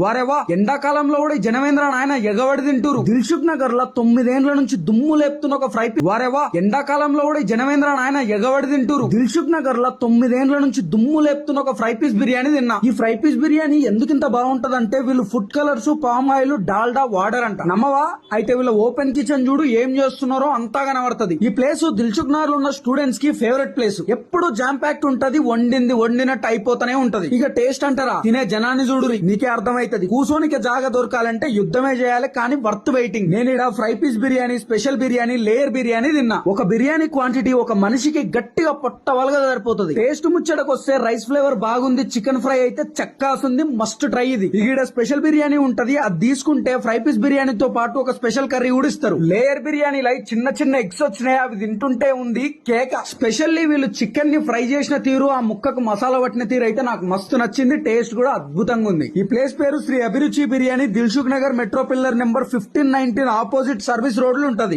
వారేవా ఎండాకాలంలో కూడా ఈ జనమేంద్ర నాయన ఎగబడి తింటూరు. దిల్సుఖ్ నగర్ లో 9 ఏండ్ల నుంచి దుమ్ము లేపుతున్న ఒక ఫ్రై పీస్. వారేవా ఎండాకాలంలో కూడా ఈ జనమేంద్ర నాయన ఎగబడి తింటూరు. దిల్సుఖ్ నగర్ లో 9 ఏండ్ల నుంచి దుమ్ము లేపుతున్న ఒక ఫ్రై పీస్ బిర్యానీ తిన్నా. ఈ ఫ్రై పీస్ బిర్యానీ ఎందుకింత బాగుంటదంటే వీళ్ళు food colours, palm oil, Dalda వాడరంట. నమ్మవా? అయితే వీళ్ళ ఓపెన్ కిచెన్ చూడు ఏం చేస్తున్నారో అంతా కనబడుతుంది. ఈ ప్లేస్ దిల్సుఖ్ నగర్ లో ఉన్న స్టూడెంట్స్ కి ఫేవరెట్ ప్లేస్. ఎప్పుడు జామ్ ప్యాక్ట్ ఉంటది, వండినట్టు అయిపోతానే ఉంటది. ఇక టేస్ట్ అంటారా, తినే జనాన్ని చూడు నీకే అర్థమైతుంది. కూసోనికి జాగా దొరకాలంటే యుద్ధమే చేయాలి, కానీ వర్త్ వెయిటింగ్. నేను ఇక్కడ fry piece biryani, special biryani, layer biryani తిన్నా. ఒక బిర్యానీ క్వాంటిటీ ఒక మనిషికి గట్టిగా పొట్టవలగా సరిపోతుంది. టేస్ట్ ముచ్చటకు వస్తే రైస్ ఫ్లేవర్ బాగుంది, చికెన్ ఫ్రై అయితే చక్కాసుంది, మస్ట్ ట్రై ఇది. ఇక్కడ స్పెషల్ బిర్యానీ ఉంటది, అది తీసుకుంటే ఫ్రై పీస్ బిర్యానీతో పాటు ఒక స్పెషల్ కర్రీ కూడా ఇస్తారు. లేయర్ బిర్యానీలో చిన్న చిన్న ఎగ్స్ వచ్చినాయి, అవి తింటుంటే ఉంది కేక. స్పెషల్లీ వీళ్ళు చికెన్ ని ఫ్రై చేసిన తీరు, ఆ ముక్కకు మసాలా పట్టిన తీరు అయితే నాకు మస్తు నచ్చింది. టేస్ట్ కూడా అద్భుతంగా ఉంది. ఈ ప్లేస్ పేరు శ్రీ అభిరుచి biryani, Dilsukh Nagar metro pillar number 1519 opposite service road లో ఉంటది.